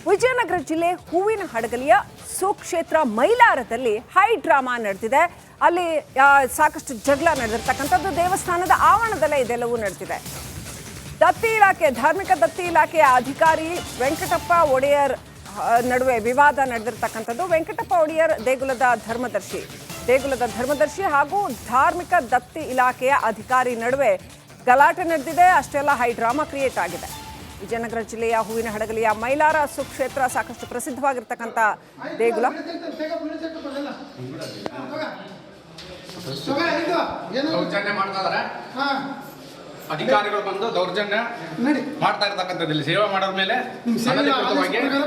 ವಿಜಯನಗರ ಜಿಲ್ಲೆ ಹೂವಿನ ಹಡಗಲಿಯ ಸುಕ್ಷೇತ್ರ ಮೈಲಾರದಲ್ಲಿ ಹೈ ಡ್ರಾಮಾ ನಡೆದಿದೆ. ಅಲ್ಲಿ ಸಾಕಷ್ಟು ಜಗಳ ನಡೆದಿರ್ತಕ್ಕಂಥದ್ದು. ದೇವಸ್ಥಾನದ ಆವರಣದಲ್ಲೇ ಇದೆಲ್ಲವೂ ನಡೆದಿದೆ. ದತ್ತಿ ಇಲಾಖೆ ಧಾರ್ಮಿಕ ದತ್ತಿ ಇಲಾಖೆಯ ಅಧಿಕಾರಿ ವೆಂಕಟಪ್ಪ ಒಡೆಯರ್ ನಡುವೆ ವಿವಾದ ನಡೆದಿರ್ತಕ್ಕಂಥದ್ದು. ವೆಂಕಟಪ್ಪ ಒಡೆಯರ್ ದೇಗುಲದ ಧರ್ಮದರ್ಶಿ ಹಾಗೂ ಧಾರ್ಮಿಕ ದತ್ತಿ ಇಲಾಖೆಯ ಅಧಿಕಾರಿ ನಡುವೆ ಗಲಾಟೆ ನಡೆದಿದೆ. ಅಷ್ಟೆಲ್ಲ ಹೈ ಡ್ರಾಮಾ ಕ್ರಿಯೇಟ್ ಆಗಿದೆ. ವಿಜಯನಗರ ಜಿಲ್ಲೆಯ ಹೂವಿನ ಹಡಗಲಿಯ ಮೈಲಾರ ಸುಕ್ಷೇತ್ರ ಸಾಕಷ್ಟು ಪ್ರಸಿದ್ಧವಾಗಿರ್ತಕ್ಕಂಥ ದೇಗುಲ. ಅಧಿಕಾರಿಗಳು ಬಂದು ದೌರ್ಜನ್ಯ ಮಾಡ್ತಾ ಇರ್ತಕ್ಕಂಥದ್ದು. ಇಲ್ಲಿ ಸೇವೆ ಮಾಡೋರ ಮೇಲೆ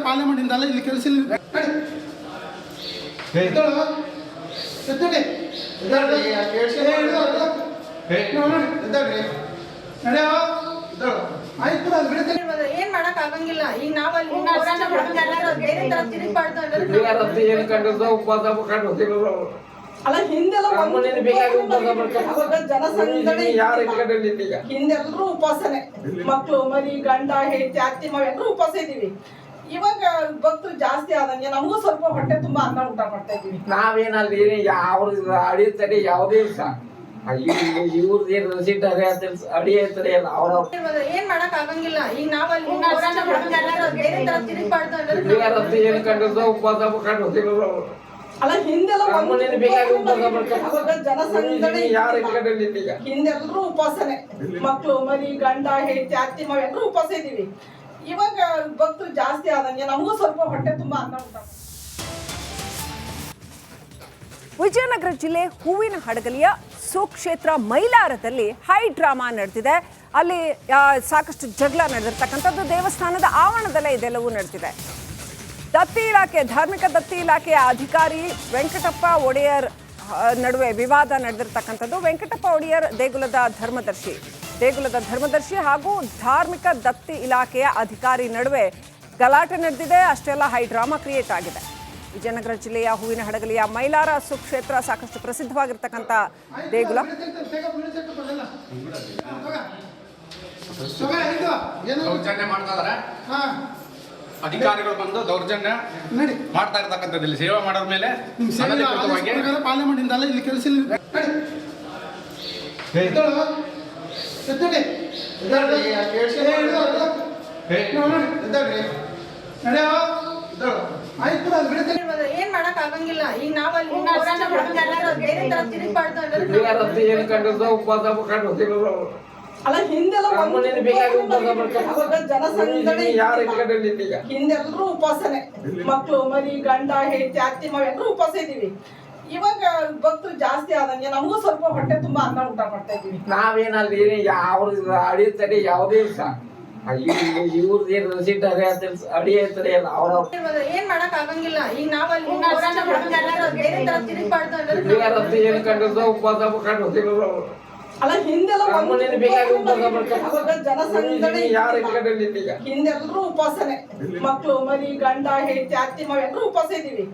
ಪಾರ್ಲಿಮೆಂಟ್ ಇಂದ ಇಲ್ಲಿ ಕೆಲಸ ಏನ್ ಮಾಡಕ್ ಆಗಂಗಿಲ್ಲ. ಈಗ ನಾವಲ್ಲಿ ಅಲ್ಲ ಹಿಂದೆಲ್ಲ ಹಿಂದೆಲ್ಲರೂ ಉಪವಾಸನೆ, ಮಕ್ಳು ಮರಿ ಗಂಡ ಹೆಂಡತಿ ಅತ್ತಿ ಮಗ ಎಲ್ಲರೂ ಉಪವಾಸ ಇದೀವಿ. ಇವಾಗ ಭಕ್ತರು ಜಾಸ್ತಿ ಆದಂಗೆ ನಮಗೂ ಸ್ವಲ್ಪ ಹೊಟ್ಟೆ ತುಂಬಾ ಅನ್ನ ಊಟ ಮಾಡ್ತಾ ಇದೀವಿ. ನಾವೇನಲ್ಲಿ ಯಾವ ಅಡಿಯುತ್ತದೆ ಯಾವುದೇ ಇವ್ರದ್ದು ರಸೀಟ್ ಅಡಿಯುತ್ತದೆ ಅಲ್ಲ ಅವ್ರವ್ರು ಏನ್ ಮಾಡಕ್ ಆಗಂಗಿಲ್ಲ. ಈಗ ನಾವಲ್ಲಿ ಏನು ಕಂಡು ಉಪವಾಸ ಕಂಡು ಅಲ್ಲ ಹಿಂದೆಲ್ಲ ಹಿಂದೆಲ್ಲರೂ ಉಪವಾಸನೆ, ಮಕ್ಳು ಮರಿ ಗಂಡ ಹೆಂಡತಿ ಅತ್ತಿ ಮಗ ಎಲ್ಲರೂ ಉಪವಾಸ ಇದೀವಿ. ಇವಾಗ ಭಕ್ತರು ಜಾಸ್ತಿ ಆದಂಗೆ ನಮಗೂ ಸ್ವಲ್ಪ ಹೊಟ್ಟೆ ತುಂಬಾ ಅನ್ನ ಊಟ. ವಿಜಯನಗರ ಜಿಲ್ಲೆ ಹೂವಿನ ಹಡಗಲಿಯ ಸುಕ್ಷೇತ್ರ ಮೈಲಾರದಲ್ಲಿ ಹೈ ಡ್ರಾಮಾ ನಡೆದಿದೆ. ಅಲ್ಲಿ ಸಾಕಷ್ಟು ಜಗಳ ನಡೆದಿರ್ತಕ್ಕಂಥದ್ದು. ದೇವಸ್ಥಾನದ ಆವರಣದಲ್ಲೇ ಇದೆಲ್ಲವೂ ನಡೆದಿದೆ. ದತ್ತಿ ಇಲಾಖೆ ಧಾರ್ಮಿಕ ದತ್ತಿ ಇಲಾಖೆಯ ಅಧಿಕಾರಿ ವೆಂಕಟಪ್ಪ ಒಡೆಯರ್ ನಡುವೆ ವಿವಾದ ನಡೆದಿರ್ತಕ್ಕಂಥದ್ದು. ವೆಂಕಟಪ್ಪ ಒಡೆಯರ್ ದೇಗುಲದ ಧರ್ಮದರ್ಶಿ ಹಾಗೂ ಧಾರ್ಮಿಕ ದತ್ತಿ ಇಲಾಖೆಯ ಅಧಿಕಾರಿ ನಡುವೆ ಗಲಾಟೆ ನಡೆದಿದೆ. ಅಷ್ಟೆಲ್ಲ ಹೈ ಡ್ರಾಮಾ ಕ್ರಿಯೇಟ್ ಆಗಿದೆ. ವಿಜಯನಗರ ಜಿಲ್ಲೆಯ ಹೂವಿನ ಹಡಗಲಿಯ ಮೈಲಾರ ಸುಕ್ಷೇತ್ರ ಸಾಕಷ್ಟು ಪ್ರಸಿದ್ಧವಾಗಿರ್ತಕ್ಕಂಥ ದೇಗುಲ. ದೌರ್ಜನ್ಯ ಮಾಡ್ತಾ ಇದಾರೆ. ಅಧಿಕಾರಿಗಳು ಬಂದು ದೌರ್ಜನ್ಯ ಮಾಡ್ತಾ ಇರ್ತಕ್ಕಂಥದ್ದು. ಇಲ್ಲಿ ಸೇವೆ ಮಾಡೋರ ಮೇಲೆ ಪಾರ್ಲಿಮೆಂಟ್ ಇಂದ ಇಲ್ಲಿ ಕೆಲಸ ಏನ್ ಮಾಡಕ್ ಆಗಂಗಿಲ್ಲ. ಈಗ ನಾವಲ್ಲಿ ಏನು ಕಂಡು ಉಪವಾಸ ಕಂಡು ಅಲ್ಲ ಹಿಂದೆಲ್ಲ ಹಿಂದೆಲ್ಲರೂ ಉಪವಾಸನೆ, ಮಕ್ಳು ಮರಿ ಗಂಡ ಹೆಂಡತಿ ಅತ್ತಿ ಮಗ ಎಲ್ಲರೂ ಉಪವಾಸ ಇದೀವಿ. ಇವಾಗ ಭಕ್ತರು ಜಾಸ್ತಿ ಆದಂಗೆ ನಮಗೂ ಸ್ವಲ್ಪ ಹೊಟ್ಟೆ ತುಂಬಾ ಅನ್ನ ಊಟ ಮಾಡ್ತಾ ಇದೀವಿ. ನಾವೇನಲ್ಲಿ ಯಾವ ಅಡಿಯುತ್ತದೆ ಯಾವುದೇ ಇವ್ರದ್ದು ರಸೀಟ್ ಅಡಿಯುತ್ತದೆ ಅಲ್ಲ ಅವ್ರವ್ರು ಏನ್ ಮಾಡಕ್ ಆಗಂಗಿಲ್ಲ. ಈಗ ನಾವಲ್ಲಿ ಏನು ಕಂಡು ಉಪವಾಸ ಕಂಡು ಅಲ್ಲ ಹಿಂದೆಲ್ಲ ಹಿಂದೆಲ್ಲರೂ ಉಪವಾಸನೆ, ಮಕ್ಳು ಮರಿ ಗಂಡ ಹೆಂಡತಿ ಅತ್ತಿ ಮಗ ಎಲ್ಲರೂ ಉಪವಾಸ ಇದೀವಿ.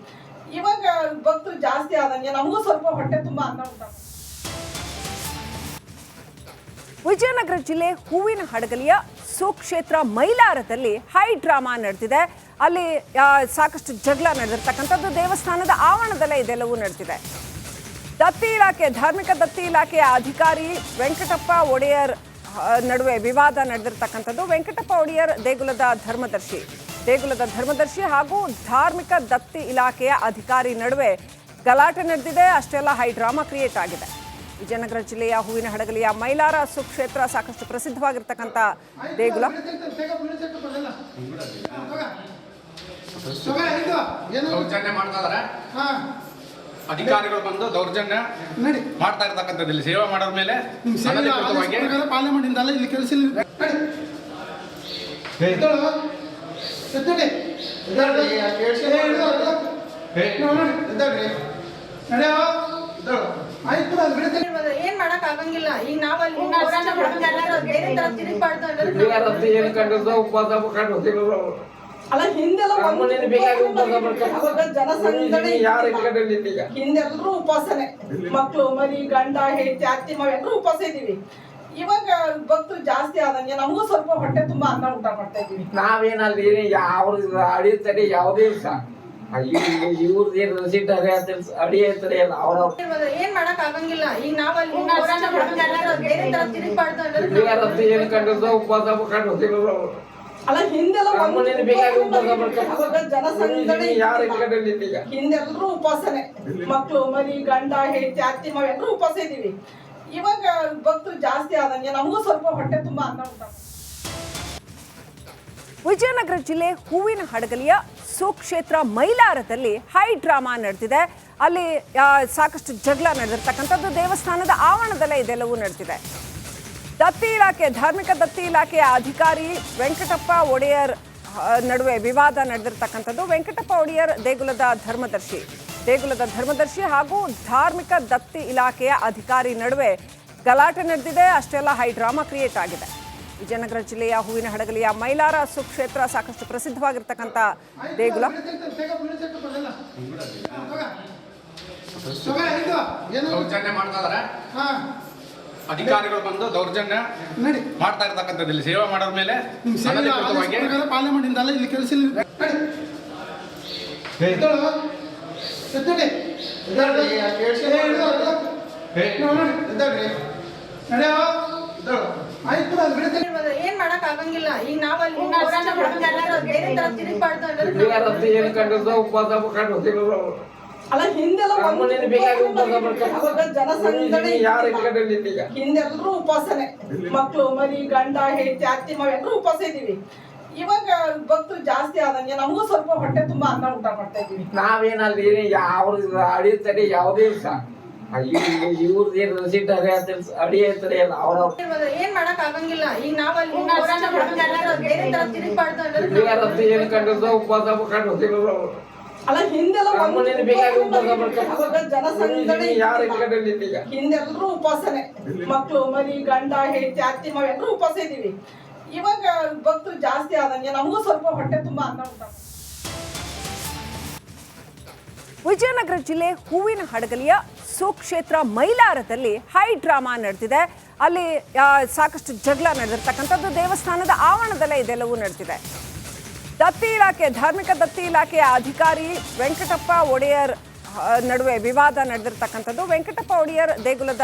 ಇವಾಗ ಭಕ್ತರು ಜಾಸ್ತಿ ಆದಂಗೆ ನಮಗೂ ಸ್ವಲ್ಪ ಹೊಟ್ಟೆ ತುಂಬಾ ಅನ್ನ ಊಟ. ವಿಜಯನಗರ ಜಿಲ್ಲೆ ಹೂವಿನ ಹಡಗಲಿಯ ಸುಕ್ಷೇತ್ರ ಮೈಲಾರದಲ್ಲಿ ಹೈ ಡ್ರಾಮಾ ನಡೆದಿದೆ. ಅಲ್ಲಿ ಸಾಕಷ್ಟು ಜಗಳ ನಡೆದಿರ್ತಕ್ಕಂಥದ್ದು. ದೇವಸ್ಥಾನದ ಆವರಣದಲ್ಲೇ ಇದೆಲ್ಲವೂ ನಡೆದಿದೆ. ದತ್ತಿ ಇಲಾಖೆ ಧಾರ್ಮಿಕ ದತ್ತಿ ಇಲಾಖೆಯ ಅಧಿಕಾರಿ ವೆಂಕಟಪ್ಪ ಒಡೆಯರ್ ನಡುವೆ ವಿವಾದ ನಡೆದಿರ್ತಕ್ಕಂಥದ್ದು. ವೆಂಕಟಪ್ಪ ಒಡೆಯರ್ ದೇಗುಲದ ಧರ್ಮದರ್ಶಿ ಹಾಗೂ ಧಾರ್ಮಿಕ ದತ್ತಿ ಇಲಾಖೆಯ ಅಧಿಕಾರಿ ನಡುವೆ ಗಲಾಟೆ ನಡೆದಿದೆ. ಅಷ್ಟೆಲ್ಲ ಹೈ ಡ್ರಾಮಾ ಕ್ರಿಯೇಟ್ ಆಗಿದೆ. ವಿಜಯನಗರ ಜಿಲ್ಲೆಯ ಹೂವಿನ ಹಡಗಲಿಯ ಮೈಲಾರ ಸುಕ್ಷೇತ್ರ ಸಾಕಷ್ಟು ಪ್ರಸಿದ್ಧವಾಗಿರ್ತಕ್ಕಂಥ ದೇಗುಲ. ದೌರ್ಜನ್ಯ ಮಾಡ್ತಾ ಇದಾರೆ. ಅಧಿಕಾರಿಗಳು ಬಂದು ದೌರ್ಜನ್ಯ ಮಾಡ್ತಾ ಇರ್ತಕ್ಕಂಥದ್ದು. ಇಲ್ಲಿ ಸೇವೆ ಮಾಡೋರ ಮೇಲೆ ಪಾರ್ಲಿಮೆಂಟ್ ಇಂದ ಇಲ್ಲಿ ಕೆಲಸ ಏನ್ ಮಾಡಕ್ ಆಗಂಗಿಲ್ಲ. ಈಗ ನಾವಲ್ಲಿ ಏನು ಕಂಡು ಉಪವಾಸ ಕಂಡು ಅಲ್ಲ ಹಿಂದೆಲ್ಲ ಹಿಂದೆಲ್ಲರೂ ಉಪವಾಸನೆ, ಮಕ್ಳು ಮರಿ ಗಂಡ ಹೆಂಡತಿ ಅತ್ತಿ ಮಗ ಎಲ್ಲರೂ ಉಪವಾಸ ಇದೀವಿ. ಇವಾಗ ಭಕ್ತರು ಜಾಸ್ತಿ ಆದಂಗೆ ನಮಗೂ ಸ್ವಲ್ಪ ಹೊಟ್ಟೆ ತುಂಬಾ ಅನ್ನ ಊಟ ಮಾಡ್ತಾ ಇದೀವಿ. ನಾವೇನಲ್ಲಿ ಯಾವ ಅಡಿಯುತ್ತದೆ ಯಾವುದೇ ಇವ್ರದ್ದು ಏನು ರಸೀಟ್ ಅಡಿಯುತ್ತದೆ ಅಲ್ಲ ಅವ್ರವ್ರ ಏನ್ ಮಾಡಕ್ ಆಗಂಗಿಲ್ಲ. ಈಗ ನಾವಲ್ಲಿ ಏನು ಕಂಡಿರ್ದ ಉಪವಾಸ ಕಂಡು ಅಲ್ಲ ಹಿಂದೆಲ್ಲ ನಮ್ಮನೇಲಿ ಬೇಕಾಗಿ ಉಪವಾಸ ಮಾಡ್ಕೊಂಡು ಅವಾಗ ಜನಸಂದಣಿ ಯಾರು ಇಟ್ಕೊಂಡಿರ್ಲಿ ಈಗ ಹಿಂದೆಲ್ಲರೂ ಉಪವಾಸನೆ, ಮಕ್ಳು ಮರಿ ಗಂಡ ಹೆಂಡತಿ ಅತ್ತಿ ಮಾವ ಎಲ್ಲರೂ ಉಪವಾಸ ಇದೀವಿ. ಇವಾಗ ಭಕ್ತರು ಜಾಸ್ತಿ ಆದಂಗೆ ನಮಗೂ ಸ್ವಲ್ಪ ಹೊಟ್ಟೆ ತುಂಬಾ ಅನ್ನ ಊಟ. ವಿಜಯನಗರ ಜಿಲ್ಲೆ ಹೂವಿನ ಹಡಗಲಿಯ ಸುಕ್ಷೇತ್ರ ಮೈಲಾರದಲ್ಲಿ ಹೈ ಡ್ರಾಮಾ ನಡೆದಿದೆ. ಅಲ್ಲಿ ಸಾಕಷ್ಟು ಜಗಳ ನಡೆದಿರ್ತಕ್ಕಂಥದ್ದು ದೇವಸ್ಥಾನದ ಆವರಣದಲ್ಲೇ ಇದೆಲ್ಲವೂ ನಡೆದಿದೆ. ದತ್ತಿ ಇಲಾಖೆ ಧಾರ್ಮಿಕ ದತ್ತಿ ಇಲಾಖೆಯ ಅಧಿಕಾರಿ ವೆಂಕಟಪ್ಪ ಒಡೆಯರ್ ನಡುವೆ ವಿವಾದ ನಡೆದಿರ್ತಕ್ಕಂಥದ್ದು. ವೆಂಕಟಪ್ಪ ಒಡೆಯರ್ ದೇಗುಲದ ಧರ್ಮದರ್ಶಿ ಹಾಗೂ ಧಾರ್ಮಿಕ ದತ್ತಿ ಇಲಾಖೆಯ ಅಧಿಕಾರಿ ನಡುವೆ ಗಲಾಟೆ ನಡೆದಿದೆ. ಅಷ್ಟೆಲ್ಲ ಹೈ ಡ್ರಾಮಾ ಕ್ರಿಯೇಟ್ ಆಗಿದೆ. ವಿಜಯನಗರ ಜಿಲ್ಲೆಯ ಹೂವಿನ ಹಡಗಲಿಯ ಮೈಲಾರ ಸುಕ್ಷೇತ್ರ ಸಾಕಷ್ಟು ಪ್ರಸಿದ್ಧವಾಗಿರ್ತಕ್ಕಂಥ ದೇಗುಲ. ದೌರ್ಜನ್ಯ ಮಾಡ್ತಾ ಇದಾರೆ. ಅಧಿಕಾರಿಗಳು ಬಂದು ದೌರ್ಜನ್ಯ ಮಾಡ್ತಾ ಇರ್ತಕ್ಕಂಥದ್ದು ಇಲ್ಲಿ ಸೇವೆ ಮಾಡೋರ ಮೇಲೆ ಅನಧಿಕೃತವಾಗಿ ಪಾರ್ಲಿಮೆಂಟ್ ಇಂದ ಇಲ್ಲಿ ಕೆಲಸ ಏನ್ ಮಾಡಕ್ ಆಗಂಗಿಲ್ಲ. ಈಗ ನಾವಲ್ಲಿ ಏನು ಕಂಡಿರ್ದ ಉಪವಾಸ ಕಂಡು ಅಲ್ಲ ಹಿಂದೆಲ್ಲ ನಮ್ಮನೇಲಿ ಬೇಕಾಗಿ ಉಪವಾಸ ಮಾಡ್ಕೊಂಡು ಅವಾಗ ಜನಸಂದಣಿ ಯಾರು ಇಟ್ಕೊಂಡಿರ್ಲಿ ಈಗ ಹಿಂದೆಲ್ಲರೂ ಉಪವಾಸನೆ, ಮಕ್ಳು ಮರಿ ಗಂಡ ಹೆಂಡತಿ ಅತ್ತಿ ಮಾವ ಎಲ್ಲರೂ ಉಪವಾಸ ಇದೀವಿ. ಇವಾಗ ಭಕ್ತರು ಜಾಸ್ತಿ ಆದಂಗೆ ನಮಗೂ ಸ್ವಲ್ಪ ಹೊಟ್ಟೆ ತುಂಬಾ ಅನ್ನ ಊಟ ಮಾಡ್ತಾ ಇದೀವಿ. ನಾವೇನಲ್ಲಿ ಯಾವ ಅಡಿಯುತ್ತದೆ ಯಾವುದೇ ಇವ್ರದ್ದು ಏನು ರಸೀಟ್ ಅಡಿಯುತ್ತದೆ ಅಲ್ಲ ಅವ್ರವ್ರ ಏನ್ ಮಾಡಕ್ ಆಗಂಗಿಲ್ಲ. ಈಗ ನಾವಲ್ಲಿ ಏನು ಕಂಡಿರ್ದ ಉಪವಾಸ ಕಂಡು ಅಲ್ಲ ಹಿಂದೆಲ್ಲ ನಮ್ಮನೇಲಿ ಬೇಕಾಗಿ ಉಪವಾಸ ಮಾಡ್ಕೊಂಡು ಅವಾಗ ಜನಸಂದಣಿ ಯಾರು ಇಟ್ಕೊಂಡಿರ್ಲಿ ಈಗ ಹಿಂದೆಲ್ಲರೂ ಉಪವಾಸನೆ, ಮಕ್ಳು ಮರಿ ಗಂಡ ಹೆಂಡತಿ ಅತ್ತಿ ಮಾವ ಎಲ್ಲರೂ ಉಪವಾಸ ಇದೀವಿ. ಇವಾಗ ಭಕ್ತರು ಜಾಸ್ತಿ ಆದಂಗೆ ನಮಗೂ ಸ್ವಲ್ಪ ಹೊಟ್ಟೆ ತುಂಬಾ ಅನ್ನ ಊಟ. ವಿಜಯನಗರ ಜಿಲ್ಲೆ ಹೂವಿನ ಹಡಗಲಿಯ ಸುಕ್ಷೇತ್ರ ಮೈಲಾರದಲ್ಲಿ ಹೈ ಡ್ರಾಮಾ ನಡೆದಿದೆ. ಅಲ್ಲಿ ಸಾಕಷ್ಟು ಜಗಳ ನಡೆದಿರ್ತಕ್ಕಂಥದ್ದು ದೇವಸ್ಥಾನದ ಆವರಣದಲ್ಲೇ ಇದೆಲ್ಲವೂ ನಡೆದಿದೆ. ದತ್ತಿ ಇಲಾಖೆ ಧಾರ್ಮಿಕ ದತ್ತಿ ಇಲಾಖೆಯ ಅಧಿಕಾರಿ ವೆಂಕಟಪ್ಪ ಒಡೆಯರ್ ನಡುವೆ ವಿವಾದ ನಡೆದಿರ್ತಕ್ಕಂಥದ್ದು. ವೆಂಕಟಪ್ಪ ಒಡೆಯರ್ ದೇಗುಲದ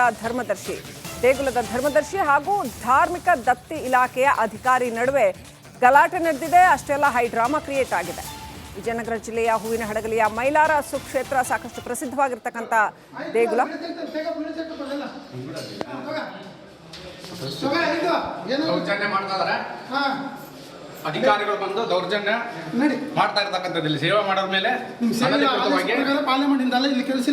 ಧರ್ಮದರ್ಶಿ ಹಾಗೂ ಧಾರ್ಮಿಕ ದತ್ತಿ ಇಲಾಖೆಯ ಅಧಿಕಾರಿ ನಡುವೆ ಗಲಾಟೆ ನಡೆದಿದೆ. ಅಷ್ಟೆಲ್ಲ ಹೈ ಡ್ರಾಮಾ ಕ್ರಿಯೇಟ್ ಆಗಿದೆ. ವಿಜಯನಗರ ಜಿಲ್ಲೆಯ ಹೂವಿನ ಹಡಗಲಿಯ ಮೈಲಾರ ಸುಕ್ಷೇತ್ರ ಸಾಕಷ್ಟು ಪ್ರಸಿದ್ಧವಾಗಿರ್ತಕ್ಕಂಥ ದೇಗುಲ. ದೌರ್ಜನ್ಯ ಮಾಡ್ತಾ ಇದಾರೆ. ಅಧಿಕಾರಿಗಳು ಬಂದು ದೌರ್ಜನ್ಯ ಮಾಡ್ತಾ ಇರ್ತಕ್ಕಂಥದ್ದು ಇಲ್ಲಿ ಸೇವೆ ಮಾಡೋರ ಮೇಲೆ ಅನಧಿಕೃತವಾಗಿ ಪಾರ್ಲಿಮೆಂಟ್ ಇಂದ ಇಲ್ಲಿ ಕೆಲಸ